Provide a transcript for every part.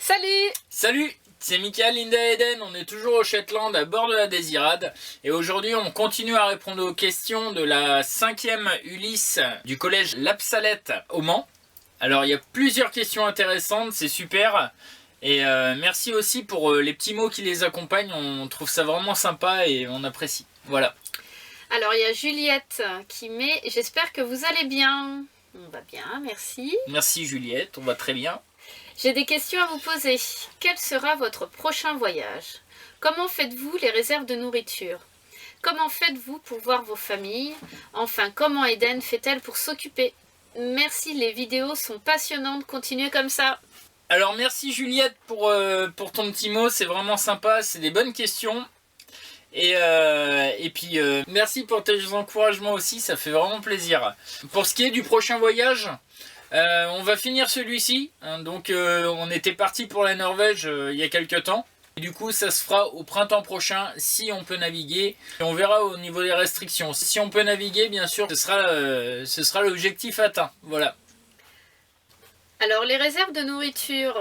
Salut! Salut, c'est Mickaël, Linda et Eden, on est toujours au Shetland à bord de la Désirade et aujourd'hui on continue à répondre aux questions de la 5e Ulysse du collège L'Absalette au Mans. Alors il y a plusieurs questions intéressantes, c'est super et merci aussi pour les petits mots qui les accompagnent, on trouve ça vraiment sympa et on apprécie. Voilà. Alors il y a Juliette qui met « J'espère que vous allez bien ». On va bien, merci. Merci Juliette, on va très bien. J'ai des questions à vous poser. Quel sera votre prochain voyage? Comment faites-vous les réserves de nourriture? Comment faites-vous pour voir vos familles? Enfin, comment Eden fait-elle pour s'occuper? Merci, les vidéos sont passionnantes, continuez comme ça. Alors merci Juliette pour ton petit mot, c'est vraiment sympa, c'est des bonnes questions. Et puis merci pour tes encouragements aussi, ça fait vraiment plaisir. Pour ce qui est du prochain voyage, on va finir celui-ci, hein, donc on était parti pour la Norvège il y a quelques temps. Et du coup ça se fera au printemps prochain si on peut naviguer. Et on verra au niveau des restrictions. Si on peut naviguer, bien sûr, ce sera l'objectif atteint. Voilà. Alors les réserves de nourriture,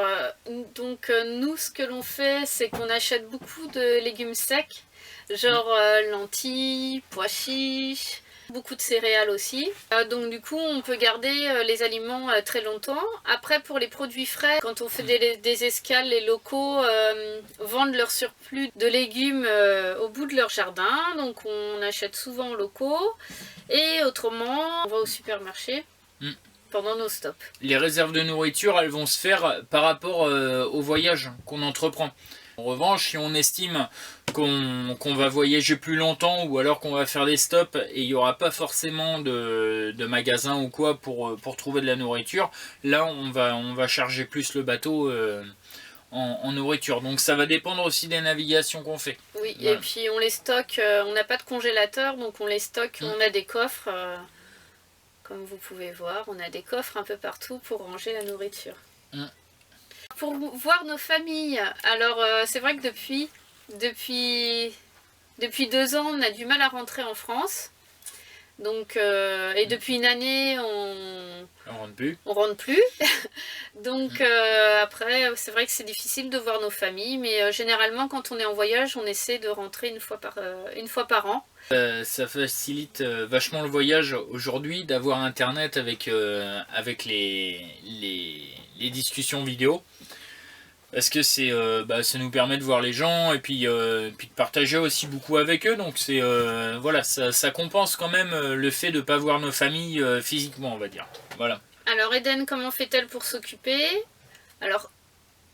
nous ce que l'on fait c'est qu'on achète beaucoup de légumes secs, genre lentilles, pois chiches, beaucoup de céréales aussi. Donc du coup on peut garder les aliments très longtemps. Après pour les produits frais, quand on fait des escales, les locaux vendent leur surplus de légumes au bout de leur jardin. Donc on achète souvent locaux et autrement on va au supermarché pendant nos stops. Les réserves de nourriture, elles vont se faire par rapport au voyage qu'on entreprend. En revanche, si on estime qu'on va voyager plus longtemps ou alors qu'on va faire des stops et il n'y aura pas forcément de magasin ou quoi pour trouver de la nourriture, là on va charger plus le bateau en nourriture. Donc ça va dépendre aussi des navigations qu'on fait. Oui, voilà. Et puis on les stocke, on n'a pas de congélateur, donc on les stocke, on a des coffres. Comme vous pouvez voir, on a des coffres un peu partout pour ranger la nourriture. Pour voir nos familles, alors c'est vrai que depuis 2 ans, on a du mal à rentrer en France. Donc, et depuis une année, on rentre plus. Donc après, c'est vrai que c'est difficile de voir nos familles, mais généralement quand on est en voyage, on essaie de rentrer une fois par an. Ça facilite vachement le voyage aujourd'hui d'avoir internet avec les discussions vidéo. Parce que ça nous permet de voir les gens et puis de partager aussi beaucoup avec eux. Donc voilà, ça compense quand même le fait de ne pas voir nos familles physiquement, on va dire. Voilà. Alors Eden, comment fait-elle pour s'occuper? Alors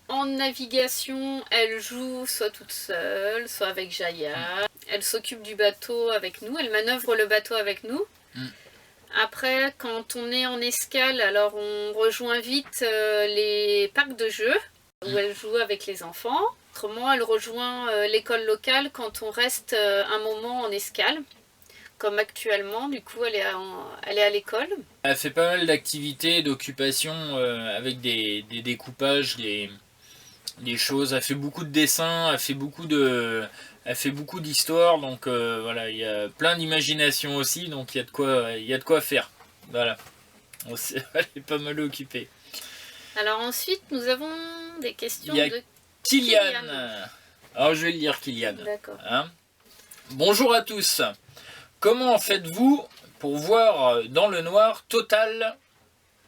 en navigation, elle joue soit toute seule, soit avec Jaya. Elle s'occupe du bateau avec nous, elle manœuvre le bateau avec nous. Après, quand on est en escale, alors on rejoint vite les parcs de jeux où elle joue avec les enfants. Autrement, elle rejoint l'école locale quand on reste un moment en escale. Comme actuellement, du coup, elle est à l'école. Elle fait pas mal d'activités, d'occupations avec des découpages, des choses. Elle fait beaucoup de dessins, elle fait beaucoup d'histoires. Donc voilà, il y a plein d'imagination aussi. Donc il y a de quoi faire. Voilà, elle est pas mal occupée. Alors ensuite, nous avons des questions de Kylian. Alors je vais le lire, Kylian. D'accord. Hein? Bonjour à tous. Comment faites-vous pour voir dans le noir total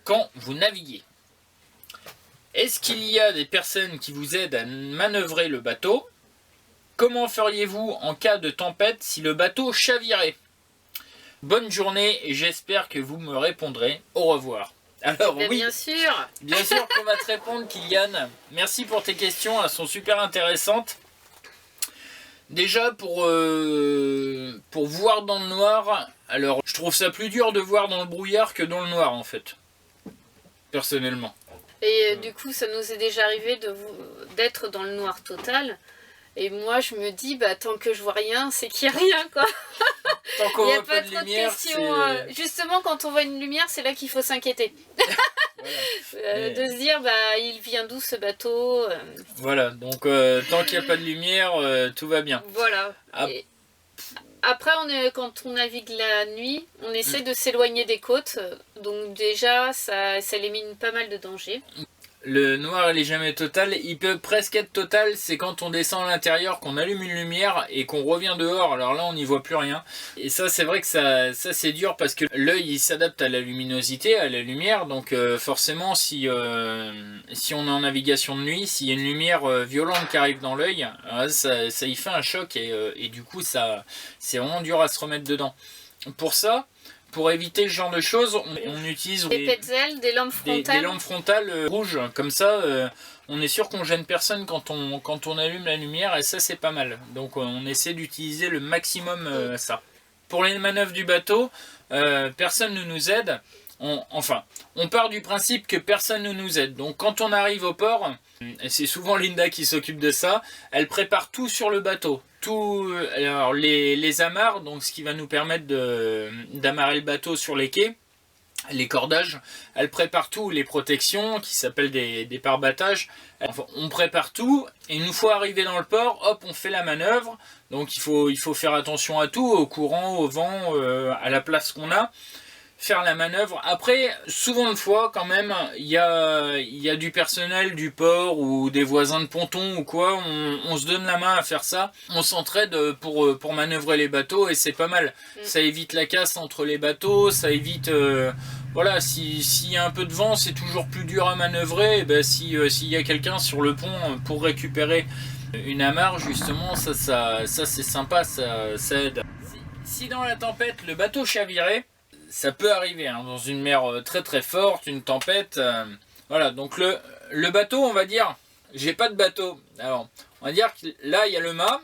quand vous naviguez? Est-ce qu'il y a des personnes qui vous aident à manœuvrer le bateau? Comment feriez-vous en cas de tempête si le bateau chavirait? Bonne journée et j'espère que vous me répondrez. Au revoir. Alors oui, bien sûr qu'on va te répondre, Kylian. Merci pour tes questions, elles sont super intéressantes. Déjà pour voir dans le noir, alors je trouve ça plus dur de voir dans le brouillard que dans le noir en fait, personnellement. Et du coup ça nous est déjà arrivé d'être dans le noir total. Et moi je me dis, bah tant que je vois rien, c'est qu'il n'y a rien quoi. Tant qu'on voit pas de trop lumière, de questions. Justement quand on voit une lumière, c'est là qu'il faut s'inquiéter. Voilà. De se dire, bah il vient d'où ce bateau? Voilà, donc tant qu'il n'y a pas de lumière, tout va bien. Voilà. Et après, quand on navigue la nuit, on essaie de s'éloigner des côtes. Donc déjà, ça élimine pas mal de dangers. Le noir il est jamais total, il peut presque être total, c'est quand on descend à l'intérieur, qu'on allume une lumière et qu'on revient dehors, alors là on n'y voit plus rien. Et ça c'est vrai que ça c'est dur parce que l'œil il s'adapte à la luminosité, à la lumière, donc forcément si on est en navigation de nuit, s'il y a une lumière violente qui arrive dans l'œil, ça y fait un choc et du coup c'est vraiment dur à se remettre dedans. Pour ça, pour éviter ce genre de choses, on utilise des petzels, des lampes frontales. Des lampes frontales rouges, comme ça on est sûr qu'on gêne personne quand on allume la lumière et ça c'est pas mal. Donc on essaie d'utiliser le maximum ça. Pour les manœuvres du bateau, personne ne nous aide. On part du principe que personne ne nous aide. Donc quand on arrive au port, et c'est souvent Linda qui s'occupe de ça, elle prépare tout sur le bateau. Alors les amarres, donc ce qui va nous permettre d'amarrer le bateau sur les quais, les cordages, elle prépare tout, les protections qui s'appellent des pare-battages, on prépare tout et une fois arrivé dans le port, hop, on fait la manœuvre. Donc il faut faire attention à tout, au courant, au vent, à la place qu'on a. Faire la manœuvre. Après, souvent de fois, quand même, il y a du personnel du port ou des voisins de ponton ou quoi, on se donne la main à faire ça. On s'entraide pour manœuvrer les bateaux et c'est pas mal. Ça évite la casse entre les bateaux, ça évite... voilà, s'il y a un peu de vent, c'est toujours plus dur à manœuvrer. Et ben, s'il y a quelqu'un sur le pont pour récupérer une amarre, justement, ça c'est sympa, ça aide. Si dans la tempête, le bateau chavirait, ça peut arriver hein, dans une mer très très forte, une tempête. Voilà, donc le bateau, on va dire, j'ai pas de bateau. Alors, on va dire que là, il y a le mât,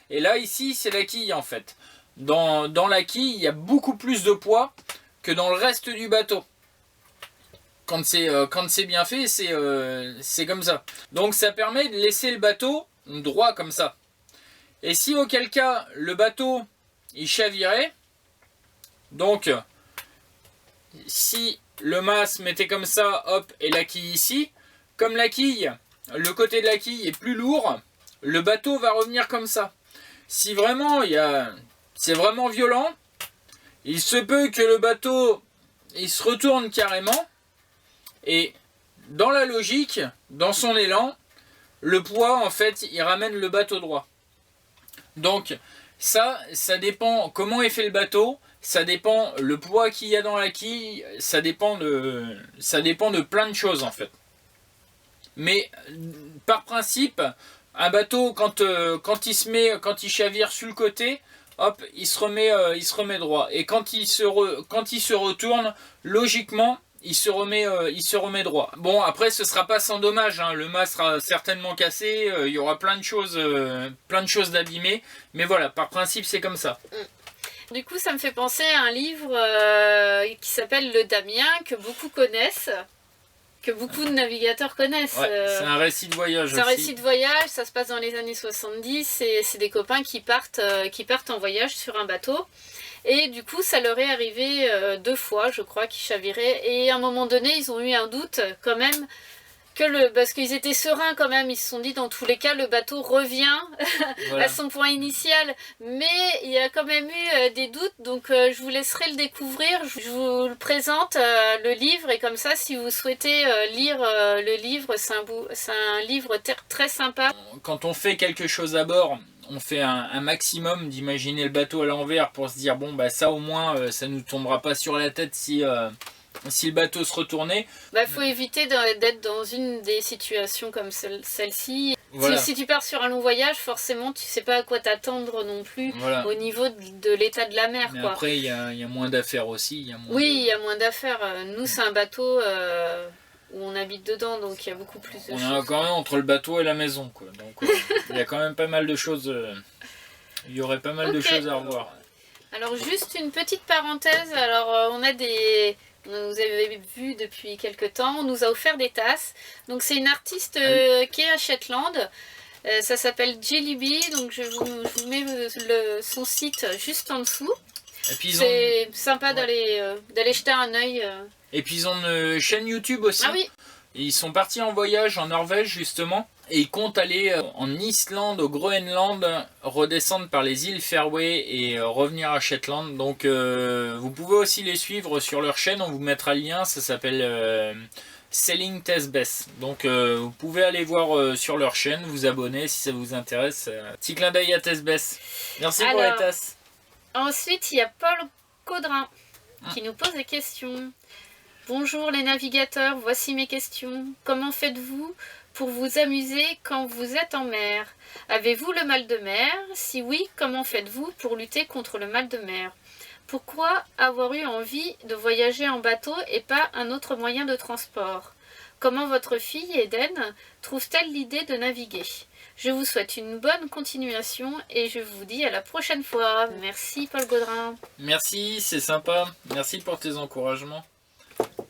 et là, ici, c'est la quille en fait. Dans la quille, il y a beaucoup plus de poids que dans le reste du bateau. Quand c'est bien fait, c'est comme ça. Donc, ça permet de laisser le bateau droit comme ça. Et si auquel cas, le bateau, il chavirait, donc... Si le mât se mettait comme ça, hop, et la quille ici, comme la quille, le côté de la quille est plus lourd, le bateau va revenir comme ça. Si vraiment c'est vraiment violent, il se peut que le bateau il se retourne carrément, et dans la logique, dans son élan, le poids en fait il ramène le bateau droit. Donc ça dépend comment est fait le bateau. Ça dépend le poids qu'il y a dans la quille, ça dépend de plein de choses en fait. Mais par principe, un bateau quand il chavire sur le côté, hop, il se remet droit. Et quand il se retourne, logiquement, il se remet droit. Bon, après, ce sera pas sans dommage. Hein. Le mât sera certainement cassé. Il y aura plein de choses d'abîmées. Mais voilà, par principe, c'est comme ça. Du coup, ça me fait penser à un livre qui s'appelle Le Damien, que beaucoup connaissent, que beaucoup de navigateurs connaissent. Ouais, c'est un récit de voyage. C'est un récit de voyage, ça se passe dans les années 70, et c'est des copains qui partent en voyage sur un bateau. Et du coup, ça leur est arrivé 2 fois, je crois, qu'ils chaviraient. Et à un moment donné, ils ont eu un doute quand même. Parce qu'ils étaient sereins quand même, ils se sont dit dans tous les cas le bateau revient voilà. à son point initial, mais il y a quand même eu des doutes, donc je vous laisserai le découvrir, je vous le présente le livre, et comme ça si vous souhaitez lire le livre, c'est un livre très sympa. Quand on fait quelque chose à bord, on fait un maximum d'imaginer le bateau à l'envers pour se dire bon bah ça au moins ça nous tombera pas sur la tête si le bateau se retournait. Faut éviter d'être dans une des situations comme celle-ci. Voilà. Si tu pars sur un long voyage, forcément tu sais pas à quoi t'attendre non plus voilà. Au niveau de l'état de la mer. Mais quoi. Après il y a moins d'affaires aussi. Il y a moins d'affaires. Nous c'est un bateau où on habite dedans, donc il y a beaucoup plus de choses. On est quand même entre le bateau et la maison, quoi. Donc il y a quand même pas mal de choses. Il y aurait pas mal de choses à revoir. Alors juste une petite parenthèse. Alors on a des... Vous avez vu depuis quelques temps, on nous a offert des tasses. Donc c'est une artiste qui est à Shetland. Ça s'appelle Jelly Bee. Donc je vous mets son site juste en dessous. C'est sympa d'aller jeter un œil. Et puis ils ont une chaîne YouTube aussi. Ah oui. Ils sont partis en voyage en Norvège justement. Et ils comptent aller en Islande, au Groenland, redescendre par les îles Fairway et revenir à Shetland. Donc vous pouvez aussi les suivre sur leur chaîne, on vous mettra le lien, ça s'appelle Sailing Test Best. Donc vous pouvez aller voir sur leur chaîne, vous abonner si ça vous intéresse. Petit clin d'œil à Test Best. Merci pour les tasses. Ensuite, il y a Paul Caudrin qui nous pose des questions. Bonjour les navigateurs, voici mes questions. Comment faites-vous pour vous amuser quand vous êtes en mer? Avez-vous le mal de mer? Si oui, comment faites-vous pour lutter contre le mal de mer? Pourquoi avoir eu envie de voyager en bateau et pas un autre moyen de transport? Comment votre fille Eden trouve-t-elle l'idée de naviguer? Je vous souhaite une bonne continuation et je vous dis à la prochaine fois. Merci Paul Gaudrin. Merci, c'est sympa. Merci pour tes encouragements.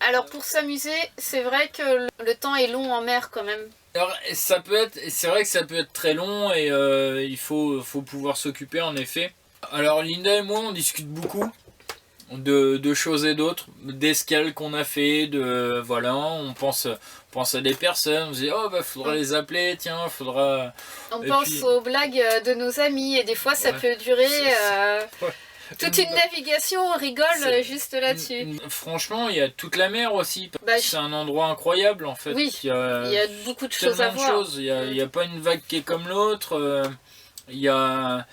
Alors pour s'amuser, c'est vrai que le temps est long en mer quand même. Alors c'est vrai que ça peut être très long et il faut pouvoir s'occuper en effet. Alors Linda et moi on discute beaucoup de choses et d'autres, d'escales qu'on a fait, voilà, on pense à des personnes, on se dit oh bah faudra les appeler, tiens, faudra... On pense aux blagues de nos amis et des fois ça peut durer toute une navigation, on rigole juste là-dessus. Franchement, il y a toute la mer aussi, c'est un endroit incroyable en fait. Oui, il y a beaucoup de choses à voir. Il n'y a pas une vague qui est comme l'autre, il y a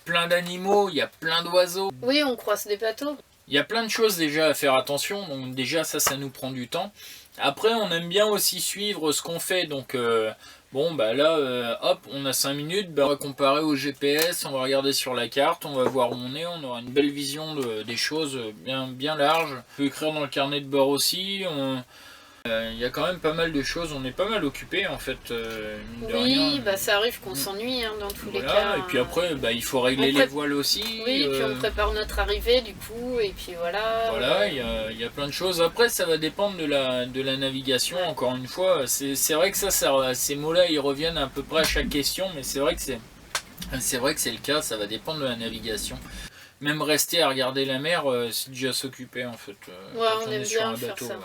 plein d'animaux, il y a plein d'oiseaux. Oui, on croise des bateaux. Il y a plein de choses déjà à faire attention, donc déjà ça nous prend du temps. Après, on aime bien aussi suivre ce qu'on fait, donc bon bah là, hop, on a 5 minutes, on va comparer au GPS, on va regarder sur la carte, on va voir où on est, on aura une belle vision des choses bien large. On peut écrire dans le carnet de bord aussi, il y a quand même pas mal de choses, on est pas mal occupé en fait. Oui, bah ça arrive qu'on s'ennuie dans tous les cas. Et puis après, il faut régler les voiles aussi. Oui, et puis on prépare notre arrivée du coup, et puis voilà. Voilà, il y a plein de choses. Après, ça va dépendre de la navigation, encore une fois. C'est vrai que ces mots-là, ils reviennent à peu près à chaque question, mais c'est vrai que c'est le cas, ça va dépendre de la navigation. Même rester à regarder la mer, c'est déjà s'occuper en fait. Ouais, on aime bien faire ça.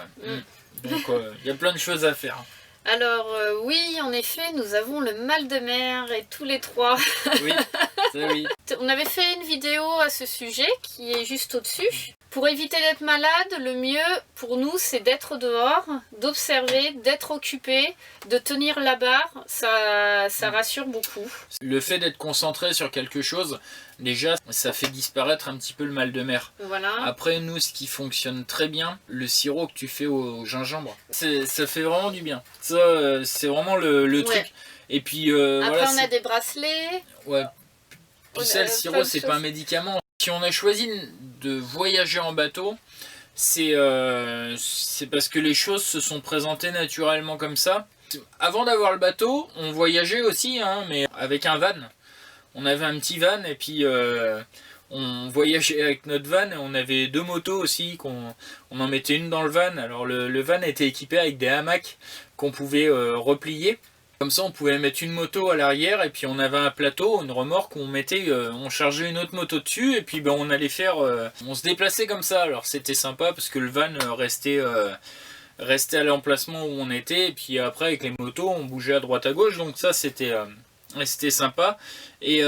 Donc il y a plein de choses à faire. Alors oui, en effet, nous avons le mal de mer et tous les trois. Oui, oui. On avait fait une vidéo à ce sujet qui est juste au-dessus. Pour éviter d'être malade, le mieux pour nous c'est d'être dehors, d'observer, d'être occupé, de tenir la barre, ça rassure beaucoup. Le fait d'être concentré sur quelque chose, déjà ça fait disparaître un petit peu le mal de mer. Voilà. Après nous, ce qui fonctionne très bien, le sirop que tu fais au gingembre, ça fait vraiment du bien. Ça c'est vraiment le truc. Et puis après on a des bracelets. Ouais. Puis ça, le sirop c'est pas un médicament. Si on a choisi de voyager en bateau, c'est parce que les choses se sont présentées naturellement comme ça. Avant d'avoir le bateau, on voyageait aussi, mais avec un van. On avait un petit van et puis on voyageait avec notre van. Et on avait 2 motos aussi, on en mettait une dans le van. Alors le van était équipé avec des hamacs qu'on pouvait replier. Comme ça, on pouvait mettre une moto à l'arrière et puis on avait un plateau, une remorque où on chargeait une autre moto dessus et puis on allait on se déplaçait comme ça. Alors c'était sympa parce que le van restait à l'emplacement où on était et puis après avec les motos, on bougeait à droite à gauche. Donc ça, c'était sympa. Et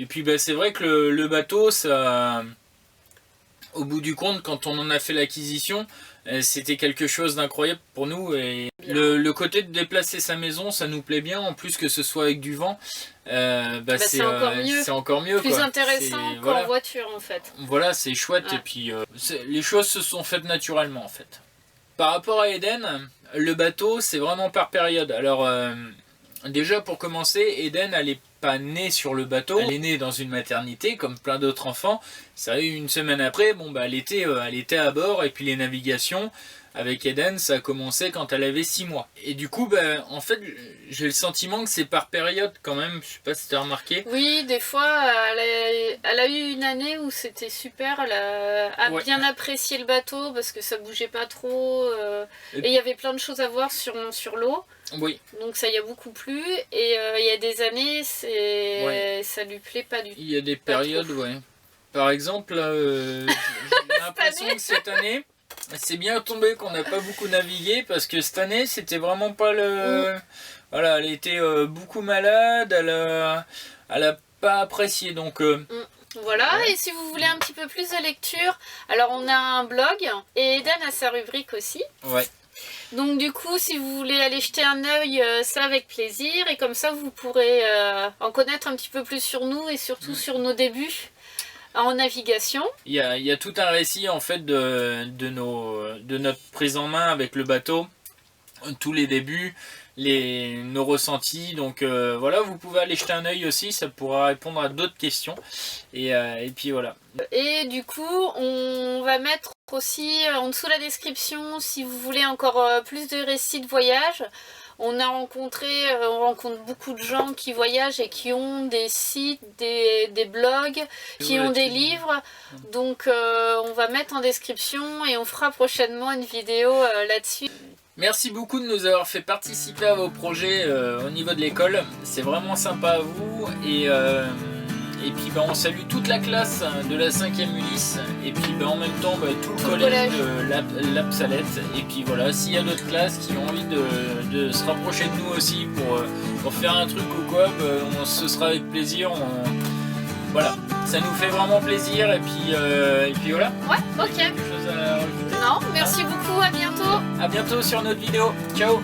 puis c'est vrai que le bateau, ça, au bout du compte, quand on en a fait l'acquisition, c'était quelque chose d'incroyable pour nous et le côté de déplacer sa maison, ça nous plaît bien, en plus que ce soit avec du vent, c'est encore mieux, plus intéressant qu'en voiture en fait. Voilà, c'est chouette. Et puis les choses se sont faites naturellement en fait. Par rapport à Eden, le bateau c'est vraiment par période. Alors déjà pour commencer, Eden elle est pas née sur le bateau, elle est née dans une maternité comme plein d'autres enfants. Ça a eu une semaine après, elle était à bord et puis les navigations avec Eden ça a commencé quand elle avait 6 mois. Et du coup en fait j'ai le sentiment que c'est par période quand même, je sais pas si tu as remarqué. Oui, des fois elle a eu une année où c'était super, elle a bien apprécié le bateau parce que ça bougeait pas trop et il y avait plein de choses à voir sur l'eau. Oui. Donc ça y a beaucoup plu et il y a des années ça lui plaît pas du tout. Il y a des périodes, Par exemple, j'ai l'impression que cette année, c'est bien tombé qu'on n'a pas beaucoup navigué parce que cette année c'était vraiment pas le... Voilà, elle était beaucoup malade, elle a pas apprécié donc... Voilà, et si vous voulez un petit peu plus de lecture, alors on a un blog et Eden a sa rubrique aussi. Ouais. Donc du coup, si vous voulez aller jeter un œil, c'est avec plaisir. Et comme ça, vous pourrez en connaître un petit peu plus sur nous et surtout sur nos débuts en navigation. Il y a tout un récit en fait de notre prise en main avec le bateau, tous les débuts, nos ressentis. Donc voilà, vous pouvez aller jeter un œil aussi, ça pourra répondre à d'autres questions. Et puis voilà. Et du coup, on va mettre aussi en dessous la description, si vous voulez encore plus de récits de voyage. On rencontre beaucoup de gens qui voyagent et qui ont des sites, des blogs, qui ont des livres. Donc on va mettre en description et on fera prochainement une vidéo là-dessus. Merci beaucoup de nous avoir fait participer à vos projets au niveau de l'école. C'est vraiment sympa à vous. Et puis on salue toute la classe de la 5e Ulysse. Et puis en même temps tout le collège de l'Apsalette. Et puis voilà, s'il y a d'autres classes qui ont envie de se rapprocher de nous aussi pour faire un truc ou quoi, ce sera avec plaisir. Voilà, ça nous fait vraiment plaisir. Et puis voilà. Ouais, ok. Quelque chose à rajouter ? Non, merci beaucoup, à bientôt. À bientôt sur notre vidéo. Ciao.